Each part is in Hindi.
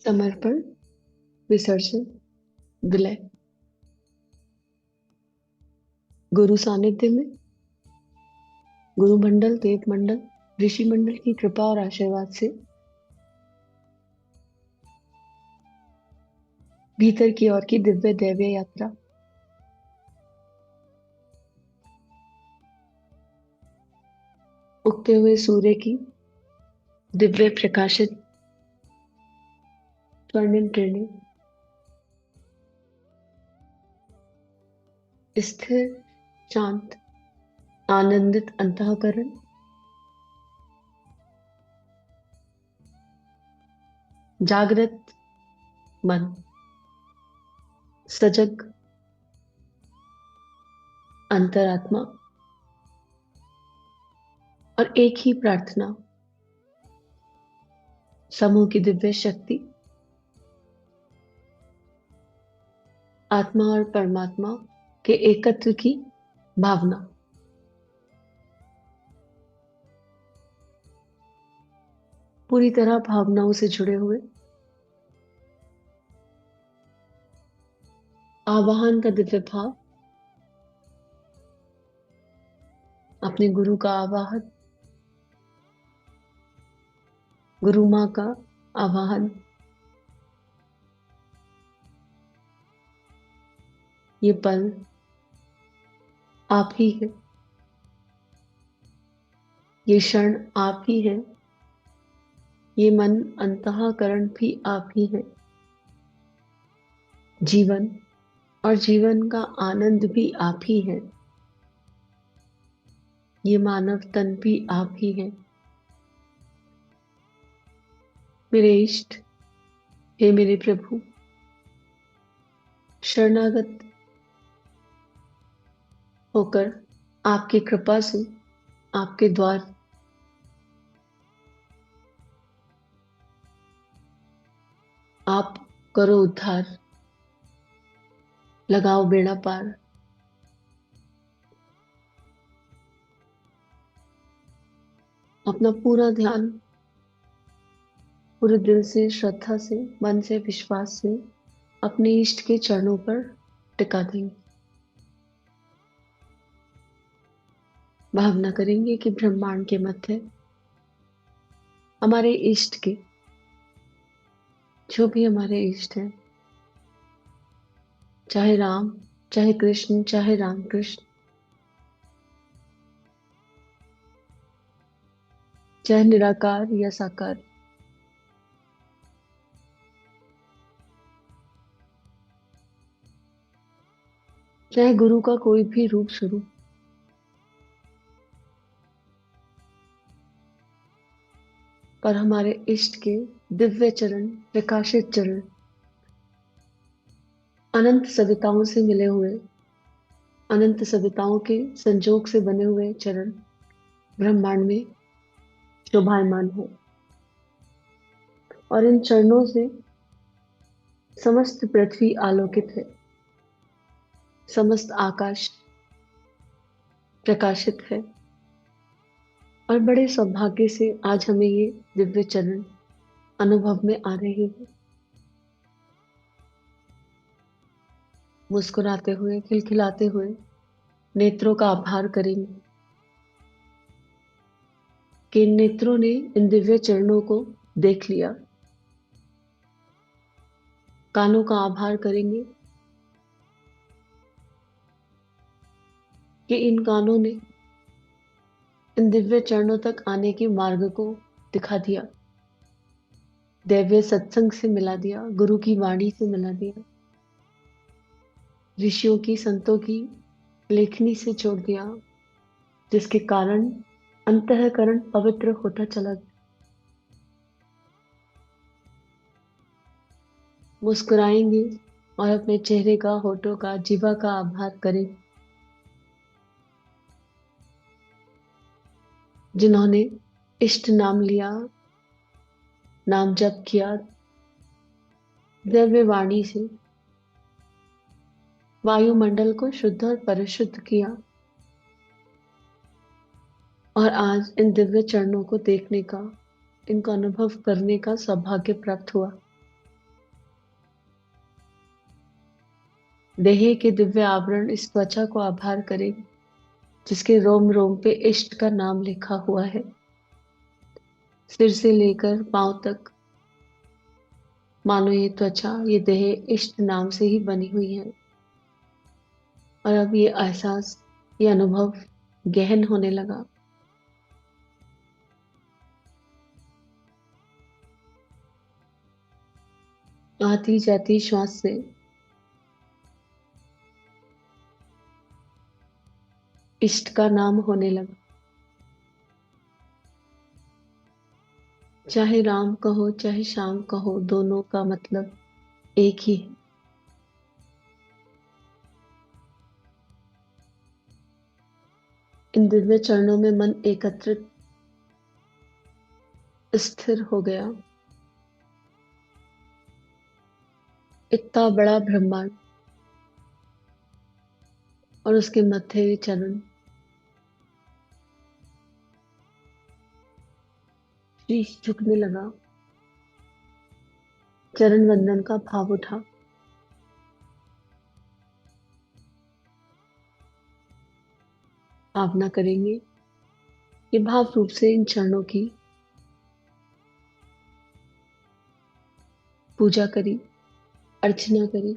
समर्पण, विसर्जन, विलय। गुरु सानिध्य में गुरु मंडल, देव मंडल, ऋषि मंडल की कृपा और आशीर्वाद से भीतर की ओर की दिव्य दैवीय यात्रा उगते हुए सूर्य की दिव्य प्रकाशित स्वर्णिम किरणें, स्थिर, शांत, आनंदित अंतःकरण, जागृत मन, सजग अंतरात्मा और एक ही प्रार्थना, समूह की दिव्य शक्ति, आत्मा और परमात्मा के एकत्व की भावना। पूरी तरह भावनाओं से जुड़े हुए आवाहन का दिव्य भाव, अपने गुरु का आवाहन, गुरु माँ का आवाहन। ये पल आप ही है, ये क्षण आप ही है, ये मन अंतःकरण भी आप ही है। जीवन और जीवन का आनंद भी आप ही है, ये मानव तन भी आप ही है। मेरे इष्ट, हे मेरे प्रभु, शरणागत होकर आपकी कृपा से आपके द्वार आप करो उद्धार, लगाओ बेड़ा पार। अपना पूरा ध्यान पूरे दिल से, श्रद्धा से, मन से, विश्वास से अपने इष्ट के चरणों पर टिका देंगे। भावना करेंगे कि ब्रह्मांड के मध्य हमारे इष्ट के, जो भी हमारे इष्ट हैं, चाहे राम, चाहे कृष्ण, चाहे राम कृष्ण, चाहे निराकार या साकार, चाहे गुरु का कोई भी रूप स्वरूप, पर हमारे इष्ट के दिव्य चरण, प्रकाशित चरण, अनंत सविताओं से मिले हुए, अनंत सविताओं के संजोग से बने हुए चरण ब्रह्मांड में शोभायमान हो। और इन चरणों से समस्त पृथ्वी आलोकित है, समस्त आकाश प्रकाशित है। और बड़े सौभाग्य से आज हमें ये दिव्य चरण अनुभव में आ रहे हैं। मुस्कुराते हुए, खिलखिलाते हुए नेत्रों का आभार करेंगे कि इन नेत्रों ने इन दिव्य चरणों को देख लिया। कानों का आभार करेंगे कि इन कानों ने इन दिव्य चरणों तक आने के मार्ग को दिखा दिया, दैवीय सत्संग से मिला दिया, गुरु की वाणी से मिला दिया, ऋषियों की, संतों की लेखनी से जोड़ दिया, जिसके कारण अंतःकरण पवित्र होता चला गया। मुस्कुराएंगे और अपने चेहरे का, होठों का, जीवा का आभार करें, जिन्होंने इष्ट नाम लिया, नाम जप किया, दिव्य वाणी से वायुमंडल को शुद्ध और परिशुद्ध किया। और आज इन दिव्य चरणों को देखने का, इनको अनुभव करने का सौभाग्य प्राप्त हुआ। देह के दिव्य आवरण इस त्वचा को आभार करे जिसके रोम रोम पे इष्ट का नाम लिखा हुआ है। सिर से लेकर पांव तक मानो ये त्वचा, ये देह इष्ट नाम से ही बनी हुई है। और अब ये एहसास, ये अनुभव गहन होने लगा। आती जाती श्वास से इष्ट का नाम होने लगा। चाहे राम कहो चाहे श्याम कहो, दोनों का मतलब एक ही है। इन दिव्य चरणों में मन एकत्रित स्थिर हो गया। इतना बड़ा ब्रह्मांड और उसके मध्य ये चरण, शीश झुकने लगा। चरण वंदन का भाव उठा। भावना करेंगे कि भाव रूप से इन चरणों की पूजा करी, अर्चना करी।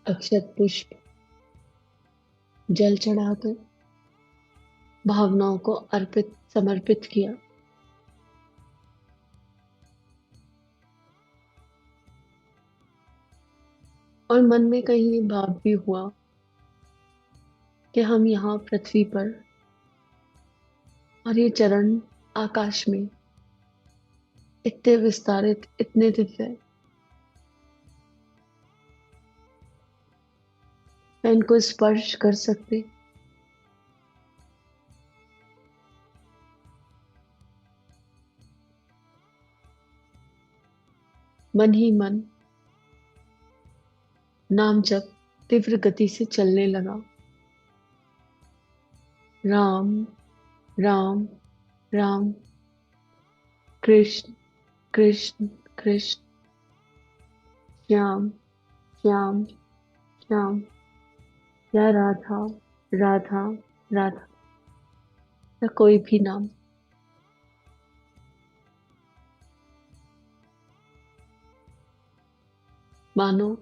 अक्षत पुष्प जल चढ़ाकर भावनाओं को अर्पित समर्पित किया। और मन में कहीं ये भाव भी हुआ कि हम यहाँ पृथ्वी पर और ये चरण आकाश में इतने विस्तारित, इतने दिव्य, मैं इनको स्पर्श कर सकते। मन ही मन नाम जप तीव्र गति से चलने लगा। राम राम राम, कृष्ण कृष्ण कृष्ण, श्याम श्याम श्याम, या राधा राधा राधा, या कोई भी नाम। मानो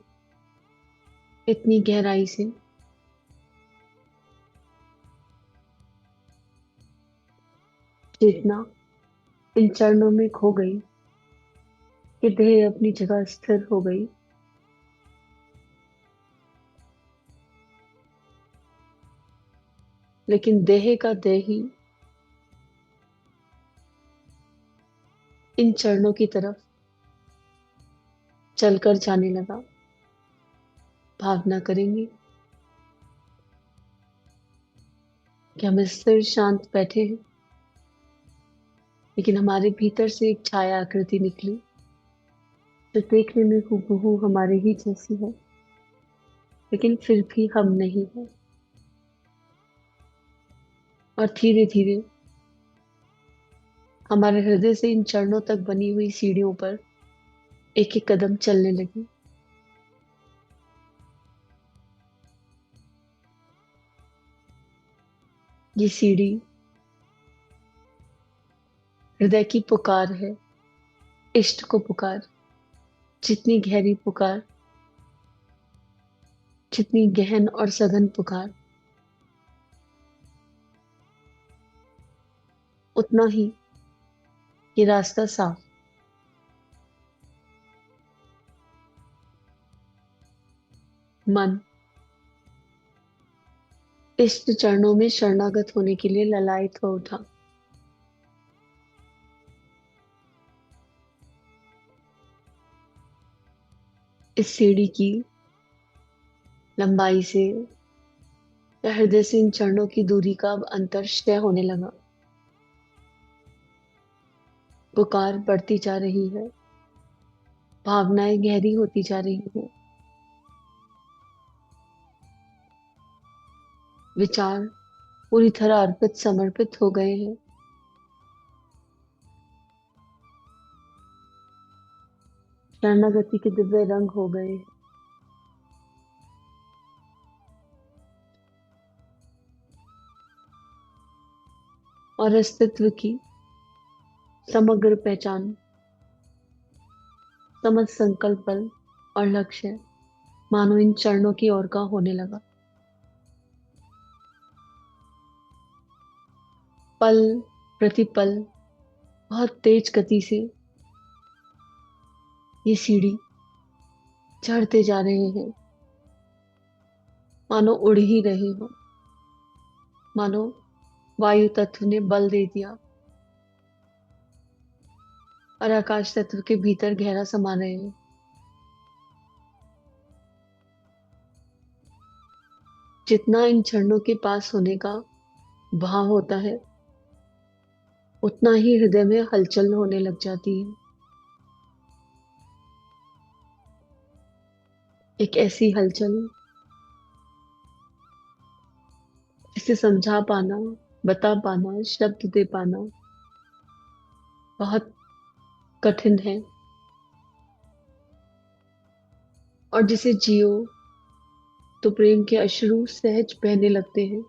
इतनी गहराई से चेतना इन चरणों में खो गई कि देह अपनी जगह स्थिर हो गई। लेकिन देह का देह ही इन चरणों की तरफ चलकर जाने लगा। भावना करेंगे कि हम स्थिर शांत बैठे हैं, लेकिन हमारे भीतर से एक छाया आकृति निकली जो देखने में हूबहू हमारे ही जैसी है, लेकिन फिर भी हम नहीं है। और धीरे धीरे हमारे हृदय से इन चरणों तक बनी हुई सीढ़ियों पर एक एक कदम चलने लगी। ये सीढ़ी हृदय की पुकार है, इष्ट को पुकार। जितनी गहरी पुकार, जितनी गहन और सघन पुकार, उतना ही ये रास्ता साफ। मन इष्ट चरणों में शरणागत होने के लिए ललायत हो उठा। इस सीढ़ी की लंबाई से या हृदय से इन चरणों की दूरी का अब अंतर तय होने लगा। पुकार बढ़ती जा रही है, भावनाएं गहरी होती जा रही है, विचार पूरी तरह अर्पित समर्पित हो गए हैं। शरणागति के दिव्य रंग हो गए और अस्तित्व की समग्र पहचान, समझ, संकल्प बल और लक्ष्य मानो इन चरणों की ओर का होने लगा। पल प्रतिपल बहुत तेज गति से ये सीढ़ी चढ़ते जा रहे हैं, मानो उड़ ही रहे हो, मानो वायु तत्व ने बल दे दिया और आकाश तत्व के भीतर गहरा समा रहे हैं। जितना इन चरणों के पास होने का भाव होता है, उतना ही हृदय में हलचल होने लग जाती है। एक ऐसी हलचल जिसे समझा पाना, बता पाना, शब्द दे पाना बहुत कठिन है, और जिसे जियो तो प्रेम के अश्रु सहज बहने लगते हैं,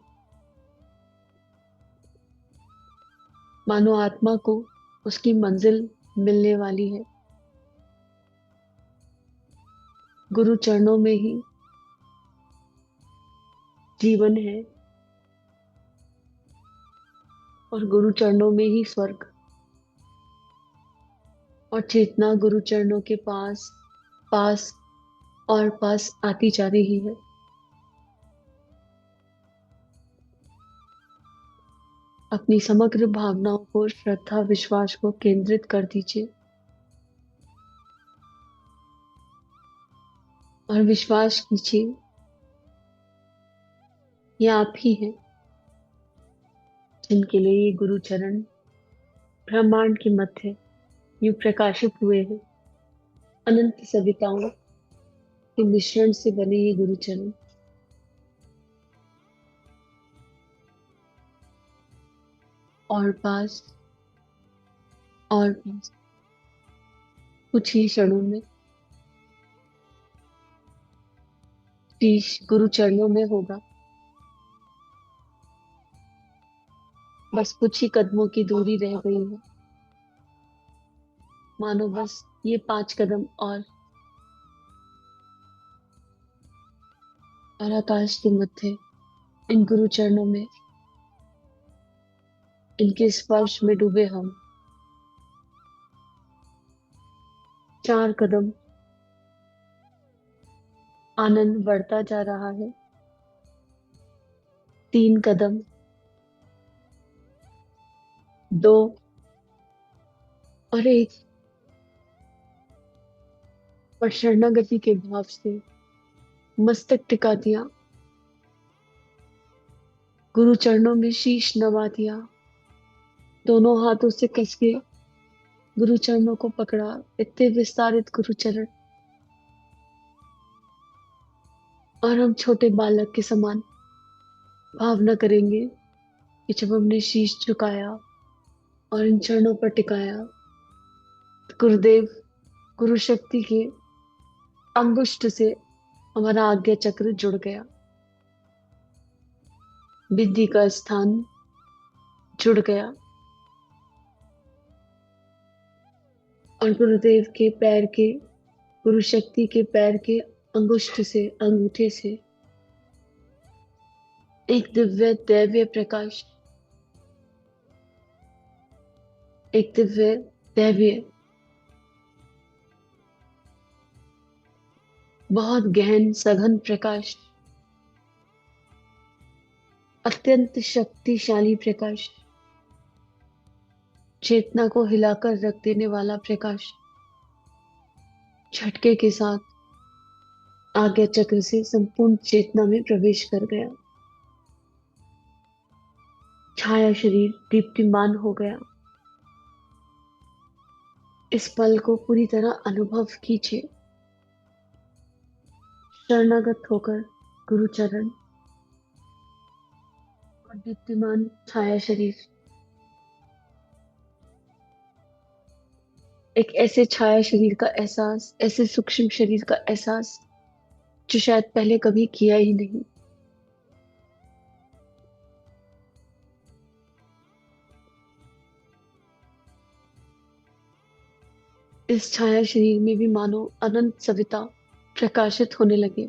मानो आत्मा को उसकी मंजिल मिलने वाली है। गुरु चरणों में ही जीवन है और गुरु चरणों में ही स्वर्ग, और चेतना गुरु चरणों के पास पास और पास आती जा रही है। अपनी समग्र भावनाओं को, श्रद्धा विश्वास को केंद्रित कर दीजिए और विश्वास कीजिए ये आप ही हैं जिनके लिए ये गुरु चरण ब्रह्मांड के मध्य यूं प्रकाशित हुए हैं। अनंत सविताओं के मिश्रण से बने ये गुरु चरण और पास और पास, कुछ ही क्षणों में शीश गुरु चरणों में होगा। बस कुछ ही कदमों की दूरी रह गई है, मानो बस ये 5 कदम और आकाश के मध्य इन गुरु चरणों में, इनके स्पर्श में डूबे हम। 4 कदम, आनंद बढ़ता जा रहा है। 3 कदम, 2 और 1, और शरणागति के भाव से मस्तक टिका दिया, गुरु चरणों में शीश नवा दिया, दोनों हाथों से कस के गुरु चरणों को पकड़ा। इतने विस्तारित गुरु चरण, और हम छोटे बालक के समान भावना करेंगे कि जब हमने शीश झुकाया और इन चरणों पर टिकाया, तो गुरुदेव गुरु शक्ति के अंगुष्ठ से हमारा आज्ञा चक्र जुड़ गया, विद्धि का स्थान जुड़ गया, और गुरुदेव के पैर के, गुरु शक्ति के पैर के अंगुष्ठ से, अंगूठे से एक दिव्य दैवीय प्रकाश, एक दिव्य दैवीय बहुत गहन सघन प्रकाश, अत्यंत शक्तिशाली प्रकाश, चेतना को हिलाकर रख देने वाला प्रकाश झटके के साथ आज्ञा चक्र से संपूर्ण चेतना में प्रवेश कर गया। छाया शरीर दीप्तिमान हो गया। इस पल को पूरी तरह अनुभव कीजिए। शरणागत होकर गुरु चरण और दीप्तिमान छाया शरीर, एक ऐसे छाया शरीर का एहसास, ऐसे सूक्ष्म शरीर का एहसास जो शायद पहले कभी किया ही नहीं। इस छाया शरीर में भी मानो अनंत सविता प्रकाशित होने लगे।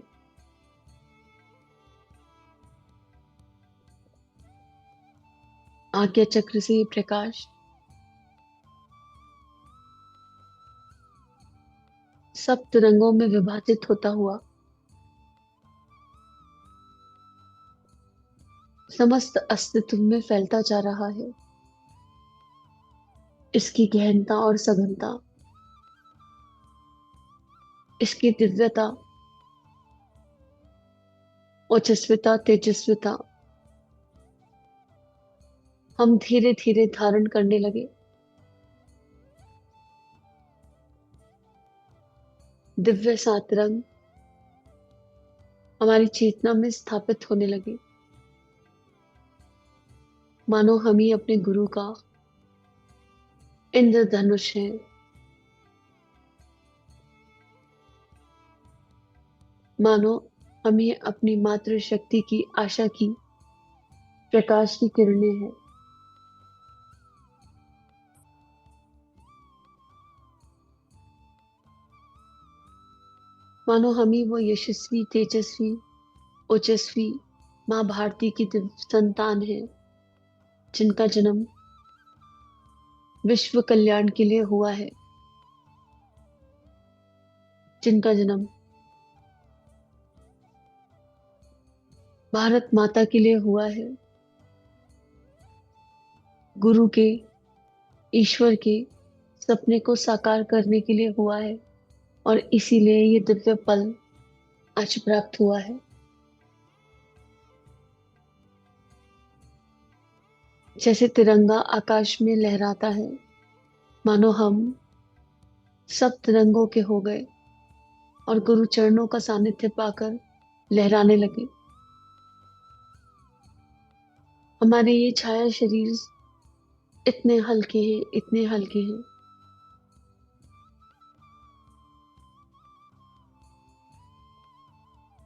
आज्ञा चक्र से ये प्रकाश सब तिरंगों में विभाजित होता हुआ समस्त अस्तित्व में फैलता जा रहा है। इसकी गहनता और सघनता, इसकी दिव्यता, ओजस्विता, तेजस्विता हम धीरे धीरे धारण करने लगे। दिव्य सात रंग हमारी चेतना में स्थापित होने लगे। मानो हम ही अपने गुरु का इंद्रधनुष है। मानो हम ही अपनी मातृशक्ति की, आशा की, प्रकाश की किरणें हैं। मानो हम ही वो यशस्वी, तेजस्वी, ओजस्वी माँ भारती की दिव्य संतान है, जिनका जन्म विश्व कल्याण के लिए हुआ है, जिनका जन्म भारत माता के लिए हुआ है, गुरु के, ईश्वर के सपने को साकार करने के लिए हुआ है। और इसीलिए ये दिव्य पल आज प्राप्त हुआ है। जैसे तिरंगा आकाश में लहराता है, मानो हम सब तिरंगों के हो गए और गुरु चरणों का सानिध्य पाकर लहराने लगे। हमारे ये छाया शरीर इतने हल्के हैं, इतने हल्के हैं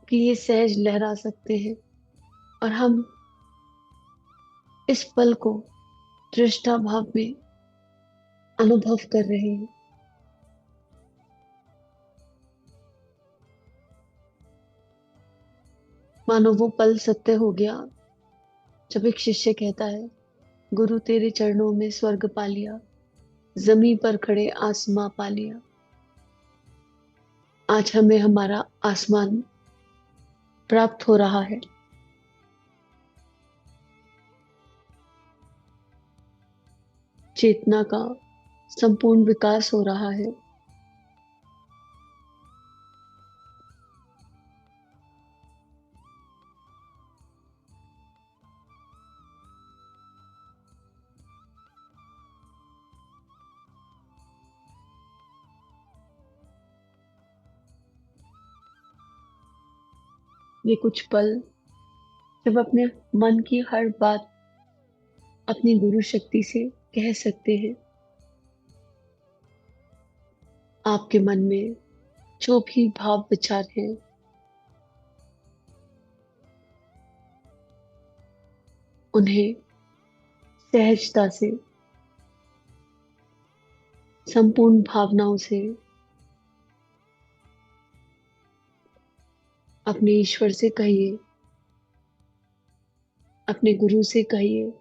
कि ये सहज लहरा सकते हैं। और हम इस पल को दृष्टा भाव में अनुभव कर रहे हैं। मानो वो पल सत्य हो गया जब एक शिष्य कहता है, गुरु तेरे चरणों में स्वर्ग पा लिया, जमीन पर खड़े आसमां पा लिया। आज हमें हमारा आसमान प्राप्त हो रहा है। चेतना का संपूर्ण विकास हो रहा है। ये कुछ पल जब अपने मन की हर बात अपनी गुरु शक्ति से कह सकते हैं। आपके मन में जो भी भाव विचार हैं, उन्हें सहजता से, संपूर्ण भावनाओं से अपने ईश्वर से कहिए, अपने गुरु से कहिए।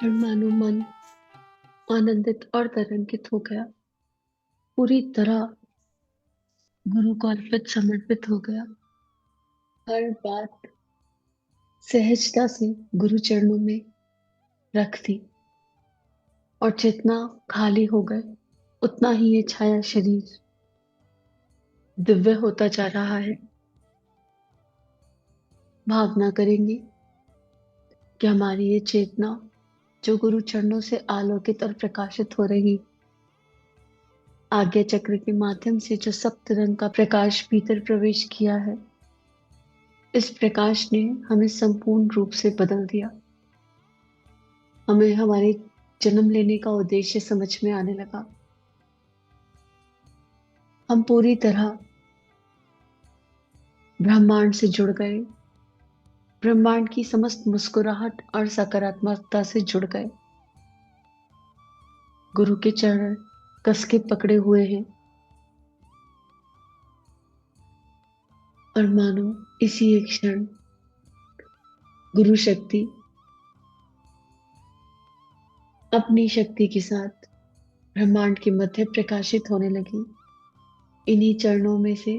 और मानो मन आनंदित और तरंगित हो गया, पूरी तरह गुरु को अर्पित समर्पित हो गया। हर बात सहजता से गुरु चरणों में रख दी और जितना खाली हो गए उतना ही ये छाया शरीर दिव्य होता जा रहा है। भावना करेंगे कि हमारी ये चेतना जो गुरु चरणों से आलोकित और प्रकाशित हो रही, आज्ञा चक्र के माध्यम से जो सप्त रंग का प्रकाश भीतर प्रवेश किया है, इस प्रकाश ने हमें संपूर्ण रूप से बदल दिया। हमें हमारे जन्म लेने का उद्देश्य समझ में आने लगा। हम पूरी तरह ब्रह्मांड से जुड़ गए, ब्रह्मांड की समस्त मुस्कुराहट और सकारात्मकता से जुड़ गए। गुरु के चरण कस के पकड़े हुए हैं और मानो इसी एक क्षण गुरु शक्ति अपनी शक्ति के साथ ब्रह्मांड के मध्य प्रकाशित होने लगी। इन्हीं चरणों में से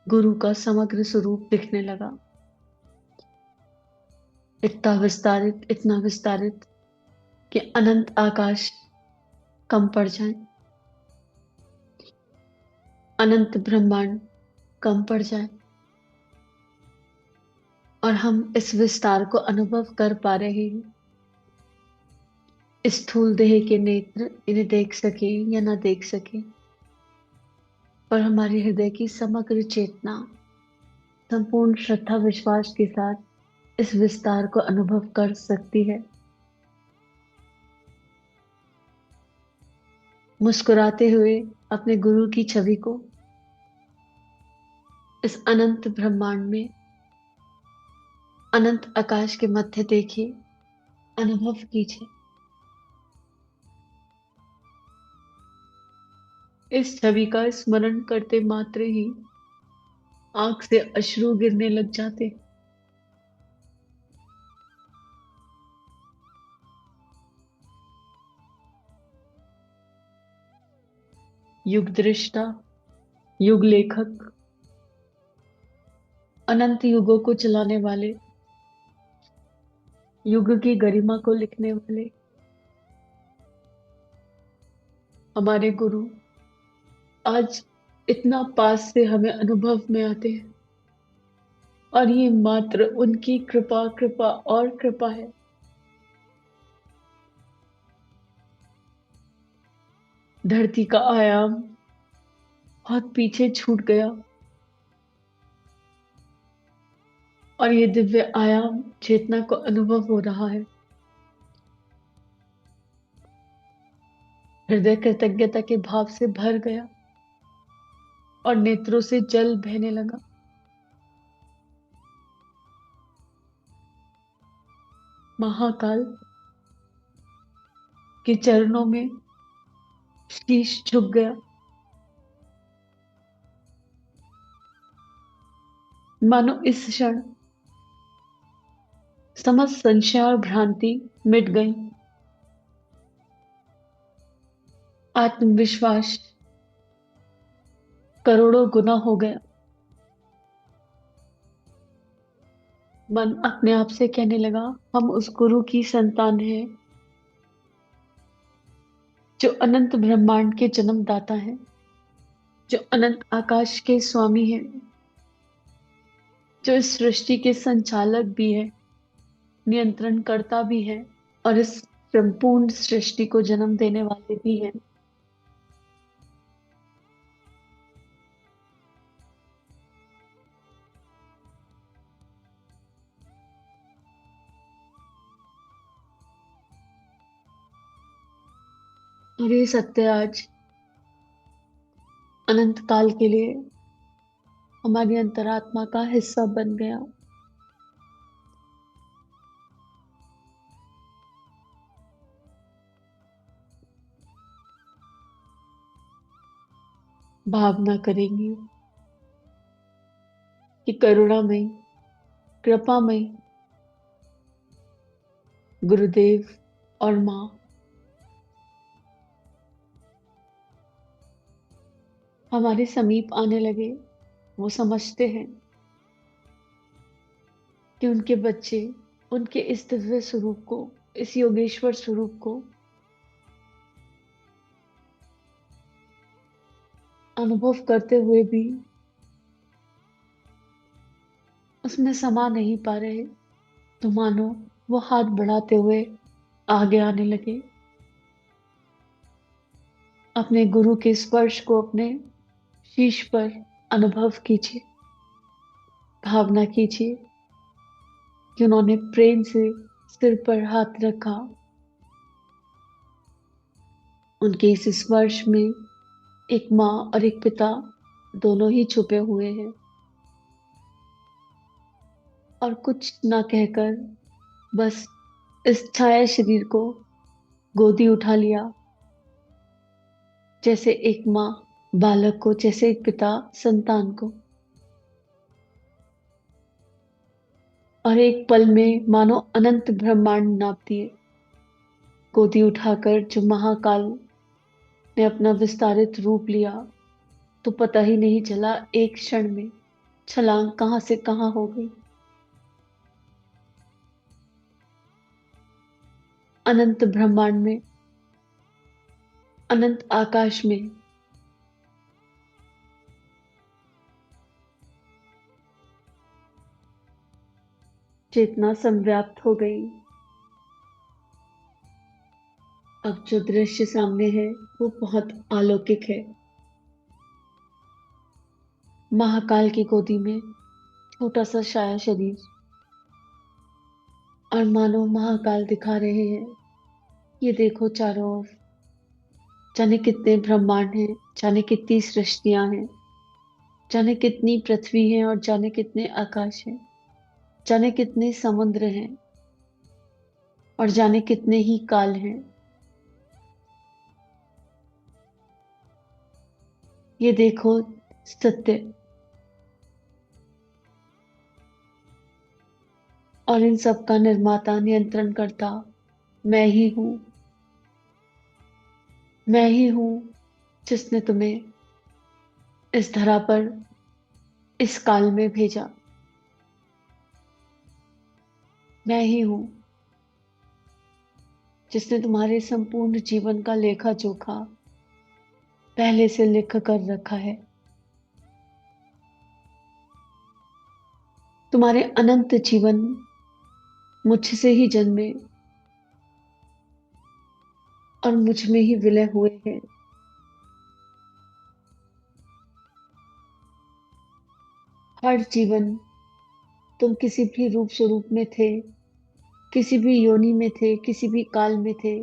गुरु का समग्र स्वरूप दिखने लगा, इतना विस्तारित कि अनंत आकाश कम पड़ जाए, अनंत ब्रह्मांड कम पड़ जाए और हम इस विस्तार को अनुभव कर पा रहे हैं। स्थूल देह के नेत्र इन्हें देख सके या ना देख सके, पर हमारे हृदय की समग्र चेतना संपूर्ण श्रद्धा विश्वास के साथ इस विस्तार को अनुभव कर सकती है। मुस्कुराते हुए अपने गुरु की छवि को इस अनंत ब्रह्मांड में, अनंत आकाश के मध्य देखिए, अनुभव कीजिए। इस छवि का स्मरण करते मात्र ही आंख से अश्रु गिरने लग जाते। युग दृष्टा, युग लेखक, अनंत युगों को चलाने वाले, युग की गरिमा को लिखने वाले हमारे गुरु आज इतना पास से हमें अनुभव में आते हैं और ये मात्र उनकी कृपा, कृपा और कृपा है। धरती का आयाम बहुत पीछे छूट गया और ये दिव्य आयाम चेतना को अनुभव हो रहा है। हृदय कृतज्ञता के भाव से भर गया और नेत्रों से जल बहने लगा। महाकाल के चरणों में शीश झुक गया। मानो इस क्षण समस्त संशय और भ्रांति मिट गई। आत्मविश्वास करोड़ों गुना हो गया। मन अपने आप से कहने लगा, हम उस गुरु की संतान हैं जो अनंत ब्रह्मांड के जन्मदाता हैं, जो अनंत आकाश के स्वामी हैं, जो इस सृष्टि के संचालक भी है, नियंत्रणकर्ता भी है और इस संपूर्ण सृष्टि को जन्म देने वाले भी हैं। और ये सत्य आज अनंत काल के लिए हमारी अंतरात्मा का हिस्सा बन गया। भावना करेंगे कि करुणामय, कृपामय गुरुदेव और माँ हमारे समीप आने लगे। वो समझते हैं कि उनके बच्चे उनके इस दिव्य स्वरूप को, इस योगेश्वर स्वरूप को अनुभव करते हुए भी उसमें समा नहीं पा रहे। तो मानो वो हाथ बढ़ाते हुए आगे आने लगे। अपने गुरु के स्पर्श को अपने शीश पर अनुभव कीजिए, भावना कीजिए कि उन्होंने प्रेम से सिर पर हाथ रखा। उनके इस स्पर्श में एक माँ और एक पिता दोनों ही छुपे हुए हैं। और कुछ ना कहकर बस इस छाया शरीर को गोदी उठा लिया, जैसे एक माँ बालक को, जैसे एक पिता संतान को। और एक पल में मानो अनंत ब्रह्मांड नाप दिए। गोदी उठाकर जो महाकाल ने अपना विस्तारित रूप लिया, तो पता ही नहीं चला, एक क्षण में छलांग कहां से कहां हो गई। अनंत ब्रह्मांड में, अनंत आकाश में चेतना संव्याप्त हो गई। अब जो दृश्य सामने है वो बहुत अलौकिक है। महाकाल की गोदी में छोटा सा साया शरीर, और मानो महाकाल दिखा रहे हैं, ये देखो चारों ओर, जाने कितने ब्रह्मांड हैं, जाने कितनी सृष्टियां हैं, जाने कितनी पृथ्वी है, और जाने कितने आकाश हैं, जाने कितने समुद्र हैं, और जाने कितने ही काल हैं। ये देखो सत्य, और इन सब का निर्माता, नियंत्रण करता मैं ही हूं। मैं ही हूं जिसने तुम्हें इस धरा पर, इस काल में भेजा। मैं ही हूं जिसने तुम्हारे संपूर्ण जीवन का लेखा जोखा पहले से लिख कर रखा है। तुम्हारे अनंत जीवन मुझसे ही जन्मे और मुझ में ही विलय हुए हैं। हर जीवन तुम किसी भी रूप स्वरूप में थे, किसी भी योनि में थे, किसी भी काल में थे,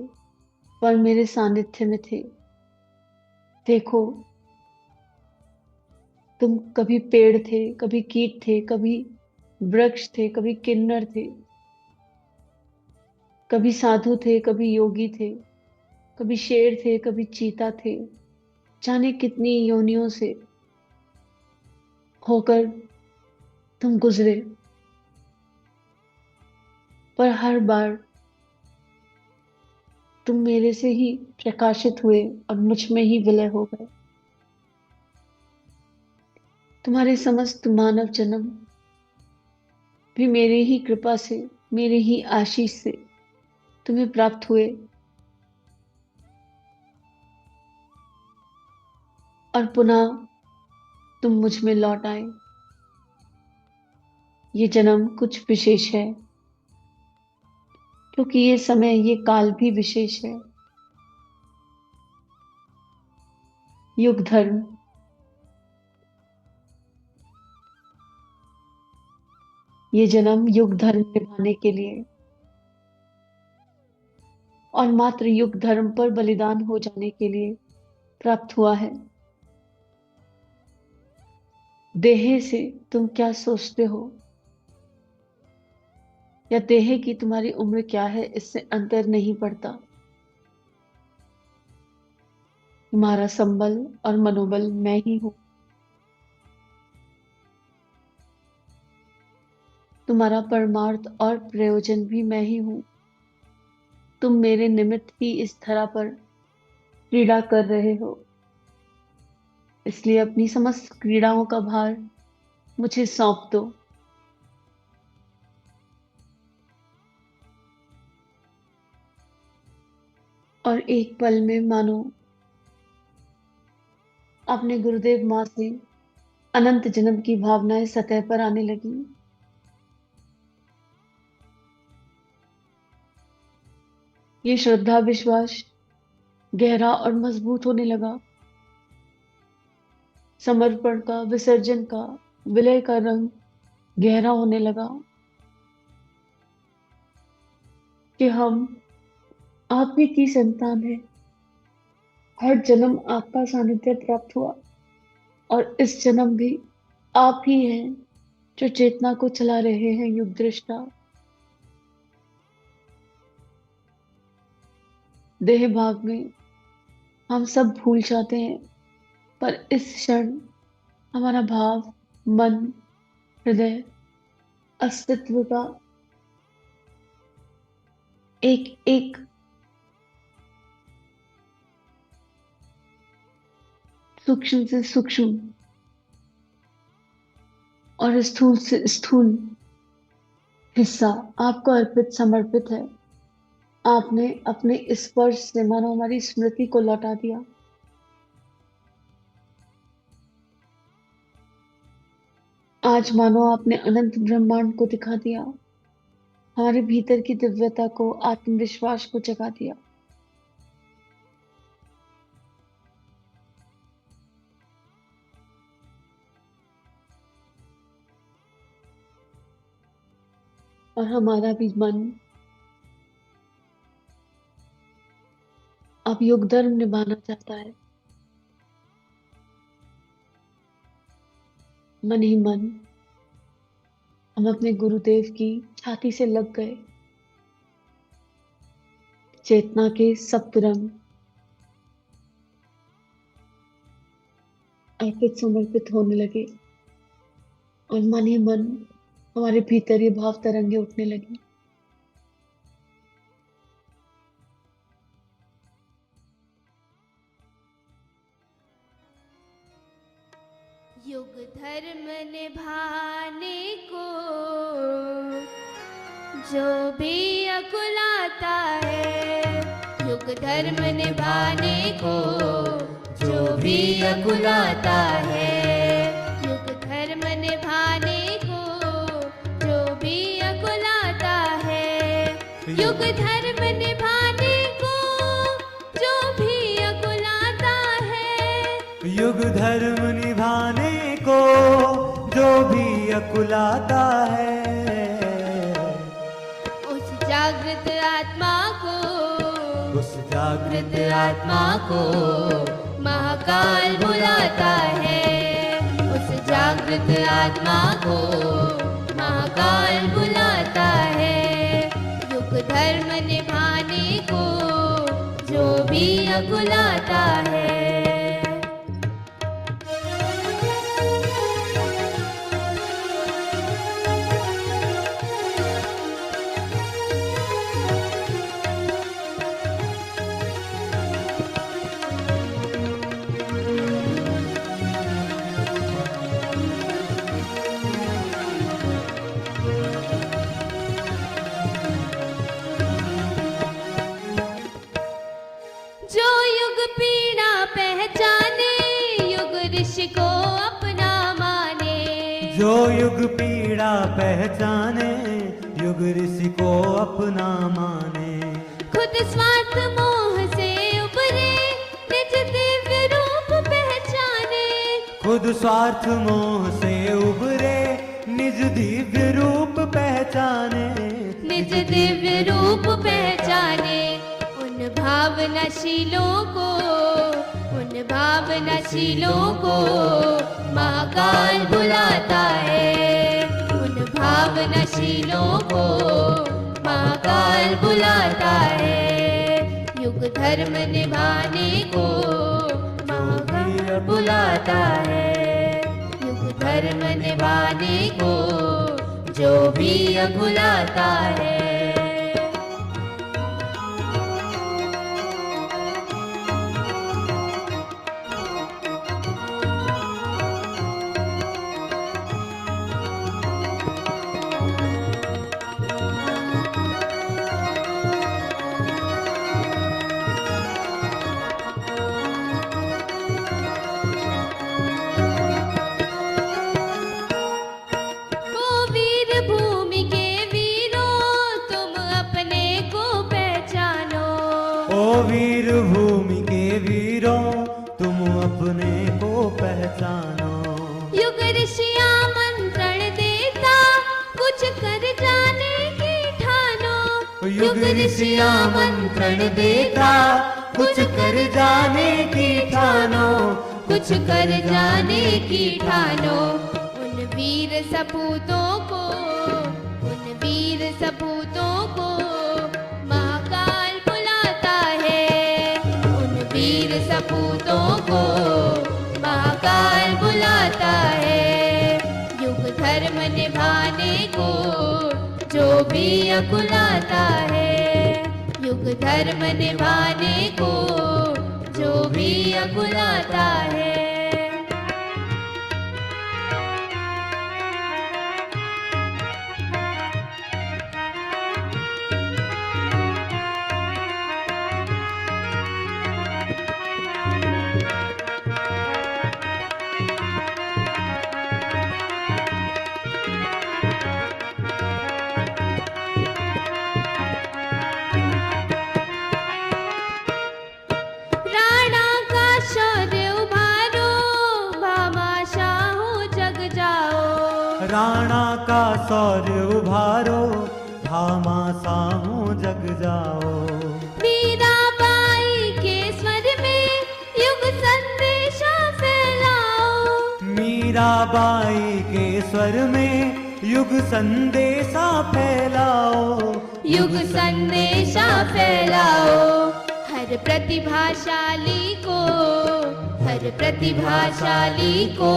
पर मेरे सानिध्य में थे। देखो, तुम कभी पेड़ थे, कभी कीट थे, कभी वृक्ष थे, कभी किन्नर थे, कभी साधु थे, कभी योगी थे, कभी शेर थे, कभी चीता थे। जाने कितनी योनियों से होकर तुम गुजरे, पर हर बार तुम मेरे से ही प्रकाशित हुए और मुझ में ही विलय हो गए। तुम्हारे समस्त मानव जन्म भी मेरे ही कृपा से, मेरे ही आशीष से तुम्हें प्राप्त हुए, और पुनः तुम मुझ में लौट आए। ये जन्म कुछ विशेष है, क्योंकि ये समय, ये काल भी विशेष है। युग धर्म, ये जन्म युग धर्म निभाने के लिए और मात्र युग धर्म पर बलिदान हो जाने के लिए प्राप्त हुआ है। देह से तुम क्या सोचते हो, या देह की तुम्हारी उम्र क्या है, इससे अंतर नहीं पड़ता। तुम्हारा संबल और मनोबल मैं ही हूं। तुम्हारा परमार्थ और प्रयोजन भी मैं ही हूं। तुम मेरे निमित्त ही इस धरा पर क्रीड़ा कर रहे हो, इसलिए अपनी समस्त क्रीड़ाओं का भार मुझे सौंप दो। और एक पल में मानो अपने गुरुदेव माँ से अनंत जन्म की भावनाएं सतह पर आने लगी। ये श्रद्धा विश्वास गहरा और मजबूत होने लगा। समर्पण का, विसर्जन का, विलय का रंग गहरा होने लगा कि हम आप ही की संतान है। हर जन्म आपका सानिध्य प्राप्त हुआ और इस जन्म भी आप ही हैं जो चेतना को चला रहे हैं, युग दृष्टा। देह भाग में हम सब भूल जाते हैं, पर इस क्षण हमारा भाव, मन, हृदय, अस्तित्व का एक एक सूक्ष्म से सूक्ष्म और स्थूल से स्थूल हिस्सा आपको अर्पित, समर्पित है। आपने अपने स्पर्श से मानो हमारी स्मृति को लौटा दिया। आज मानो आपने अनंत ब्रह्मांड को दिखा दिया, हमारे भीतर की दिव्यता को, आत्मविश्वास को जगा दिया। और हमारा भी मन अब युग धर्म निभाना चाहता है। मन ही मन हम अपने गुरुदेव की छाती से लग गए। चेतना के सप्तरंग अर्पित, समर्पित होने लगे और मन ही मन हमारे भीतर ये भाव तरंगे उठने लगी। युग धर्म निभाने को जो भी अकुलाता है, युग धर्म निभाने को जो भी अकुलाता है, युग धर्म निभाने को जो भी अकुलाता है, युग धर्म निभाने को जो भी अकुलाता है, युग धर्म निभाने को जो भी अकुलाता है, उस जागृत आत्मा को, उस जागृत आत्मा को महाकाल बुलाता है, उस जागृत आत्मा को महाकाल बुलाता है, युग धर्म निभाने को जो भी अकुलाता है। जो युग पीड़ा पहचाने, युग ऋषि को अपना माने, जो युग पीड़ा पहचाने, युग ऋषि को अपना माने, खुद स्वार्थ मोह से उबरे, निज दिव्य रूप पहचाने, खुद स्वार्थ मोह से उबरे, निज दिव्य रूप पहचाने, निज दिव्य रूप पहचाने, उन भावनाशीलों को, उन भावनाशीलों को महाकाल बुलाता है, उन भावनाशीलों को महाकाल बुलाता है, युग धर्म निभाने को महाकाल बुलाता है, युग धर्म निभाने को जो भी अकुलाता है। वीर भूमि के वीरों तुम अपने को पहचानो। युग ऋषि आमंत्रण देता कुछ कर जाने की ठानो। युग ऋषि आमंत्रण देता कुछ कर जाने की ठानो। कुछ कर जाने की ठानो। उन वीर सपूतों को, उन वीर सपूतों को महाकाल बुलाता है। उन वीर सपूतों को महाकाल बुलाता है। युग धर्म निभाने को जो भी अकुलाता है। युग धर्म निभाने को जो भी अकुलाता है। राणा का शौर्य उभारो, भामाशाहों जग जाओ। राणा का शौर्य उभारो, भामाशाहों जग जाओ। मीराबाई के स्वर में युग संदेशा फैलाओ। मीराबाई के स्वर में युग संदेशा फैलाओ। युग संदेशा फैलाओ। हर प्रतिभाशाली को, हर प्रतिभाशाली को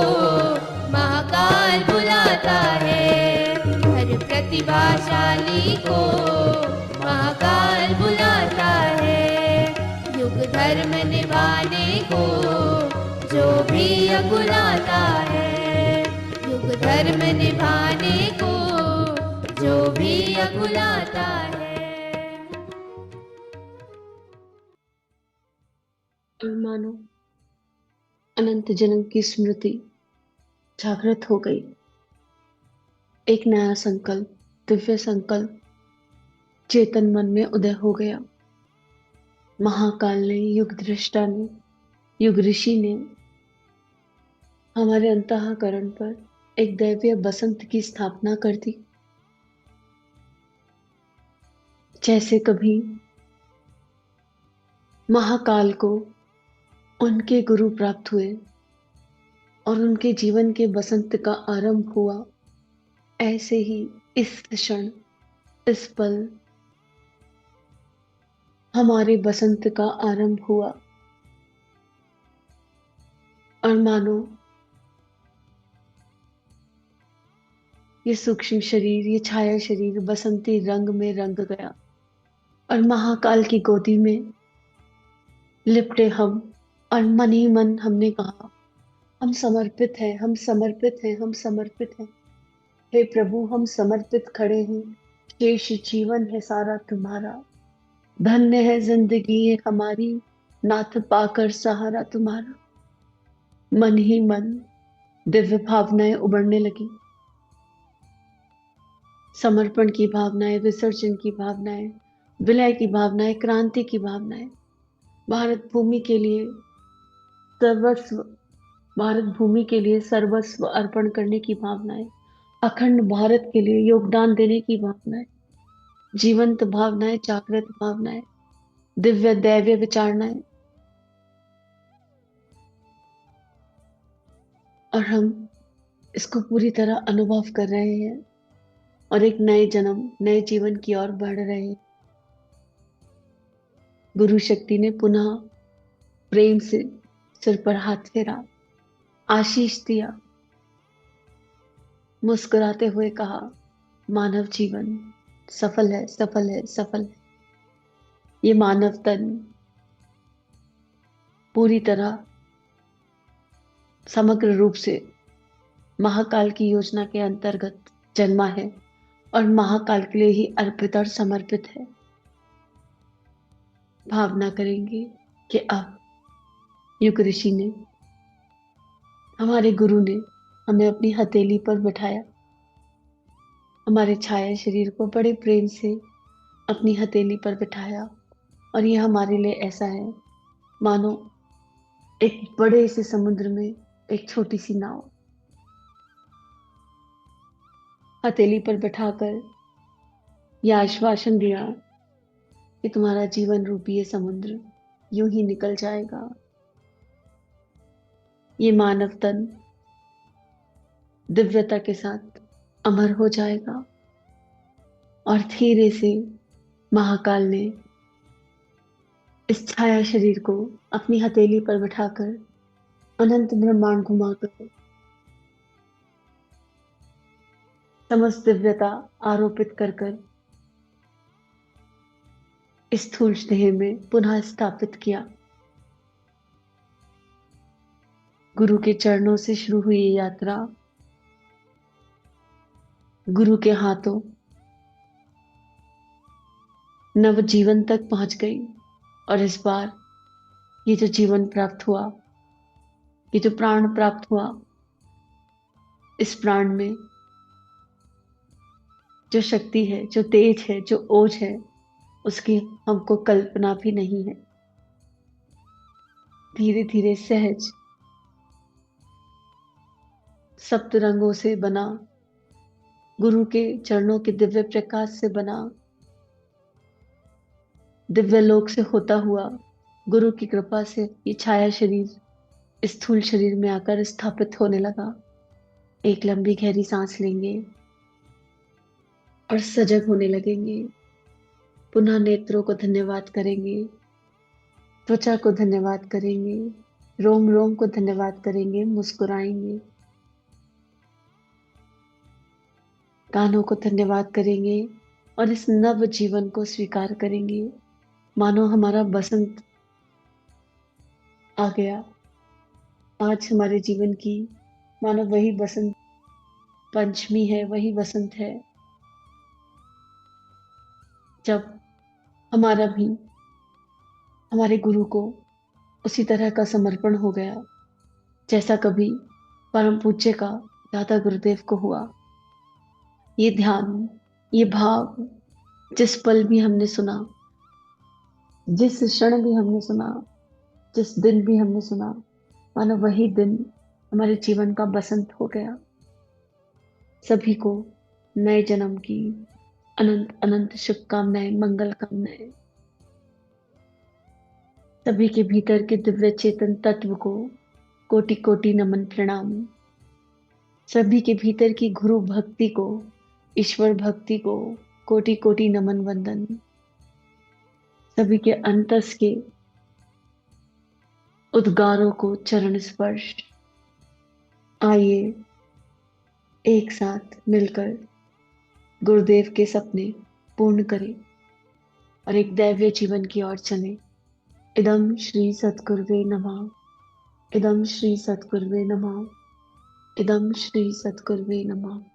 महाकाल बुलाता है। हर प्रतिभाशाली को महाकाल बुलाता है। युग धर्म निभाने को जो भी अकुलाता है। युग धर्म निभाने को जो भी अकुलाता है। और मानो अनंत जन्म की स्मृति जागृत हो गई। एक नया संकल्प, दिव्य संकल्प चेतन मन में उदय हो गया। महाकाल ने, युग दृष्टा ने, युग ऋषि ने हमारे अंतःकरण पर एक दैवीय बसंत की स्थापना कर दी। जैसे कभी महाकाल को उनके गुरु प्राप्त हुए और उनके जीवन के बसंत का आरंभ हुआ, ऐसे ही इस क्षण, इस पल हमारे बसंत का आरंभ हुआ। और मानो ये सूक्ष्म शरीर, ये छाया शरीर बसंती रंग में रंग गया और महाकाल की गोदी में लिपटे हम, और मन ही मन हमने कहा, हम समर्पित हैं, हम समर्पित हैं, हम समर्पित हैं। हे प्रभु, हम समर्पित खड़े हैं। शेष जीवन है सारा तुम्हारा। धन्य है जिंदगी ये हमारी, नाथ पाकर सहारा तुम्हारा। मन ही मन दिव्य भावनाएं उबड़ने लगी। समर्पण की भावनाएं, विसर्जन की भावनाएं, विलय की भावनाएं, क्रांति की भावनाएं, भारत भूमि के लिए सर्वस्व, भारत भूमि के लिए सर्वस्व अर्पण करने की भावनाएं, अखंड भारत के लिए योगदान देने की भावनाएं, जीवंत भावनाएं, जागृत भावनाएं, दिव्य दैव्य विचारणाएं। और हम इसको पूरी तरह अनुभव कर रहे हैं और एक नए जन्म, नए जीवन की ओर बढ़ रहे हैं। गुरु शक्ति ने पुनः प्रेम से सिर पर हाथ फेरा, आशीष दिया, मुस्कुराते हुए कहा, मानव जीवन सफल है, सफल है, सफल है। ये मानव तन पूरी तरह समग्र रूप से महाकाल की योजना के अंतर्गत जन्मा है और महाकाल के लिए ही अर्पित और समर्पित है। भावना करेंगे कि अब युग ऋषि ने, हमारे गुरु ने हमें अपनी हथेली पर बिठाया, हमारे छाया शरीर को बड़े प्रेम से अपनी हथेली पर बिठाया और ये हमारे लिए ऐसा है मानो एक बड़े से समुद्र में एक छोटी सी नाव, हथेली पर बैठाकर यह आश्वासन दिया कि तुम्हारा जीवन रूपी ये समुद्र यूं ही निकल जाएगा। ये मानव तन दिव्यता के साथ अमर हो जाएगा। और धीरे से महाकाल ने इस छाया शरीर को अपनी हथेली पर बिठाकर अनंत ब्रह्मांड घुमाकर समस्त दिव्यता आरोपित कर कर इस स्थूल देह में पुनः स्थापित किया। गुरु के चरणों से शुरू हुई ये यात्रा गुरु के हाथों नव जीवन तक पहुंच गई। और इस बार ये जो जीवन प्राप्त हुआ, ये जो प्राण प्राप्त हुआ, इस प्राण में जो शक्ति है, जो तेज है, जो ओज है, उसकी हमको कल्पना भी नहीं है। धीरे धीरे सहज सप्त रंगों से बना, गुरु के चरणों के दिव्य प्रकाश से बना, दिव्य लोक से होता हुआ गुरु की कृपा से ये छाया शरीर स्थूल शरीर में आकर स्थापित होने लगा। एक लंबी गहरी सांस लेंगे और सजग होने लगेंगे। पुनः नेत्रों को धन्यवाद करेंगे, त्वचा को धन्यवाद करेंगे, रोम रोम को धन्यवाद करेंगे, मुस्कुराएंगे, कानों को धन्यवाद करेंगे और इस नव जीवन को स्वीकार करेंगे मानो हमारा बसंत आ गया। आज हमारे जीवन की मानो वही बसंत पंचमी है, वही बसंत है जब हमारा भी हमारे गुरु को उसी तरह का समर्पण हो गया जैसा कभी परम पूज्य का दादा गुरुदेव को हुआ। ये ध्यान, ये भाव जिस पल भी हमने सुना, जिस क्षण भी हमने सुना, जिस दिन भी हमने सुना, मानो वही दिन हमारे जीवन का बसंत हो गया। सभी को नए जन्म की अनंत अनंत शुभकामनाएं, मंगल कामनाएं। सभी के भीतर के दिव्य चेतन तत्व को कोटि कोटि नमन प्रणाम। सभी के भीतर की गुरु भक्ति को, ईश्वर भक्ति को कोटि कोटि नमन वंदन। सभी के अंतस के उद्गारों को चरण स्पर्श। आइए एक साथ मिलकर गुरुदेव के सपने पूर्ण करें और एक दैवीय जीवन की ओर चलें। इदं श्री सद्गुरुवे नमः। इदं श्री सद्गुरुवे नमः। इदं श्री सद्गुरुवे नमः।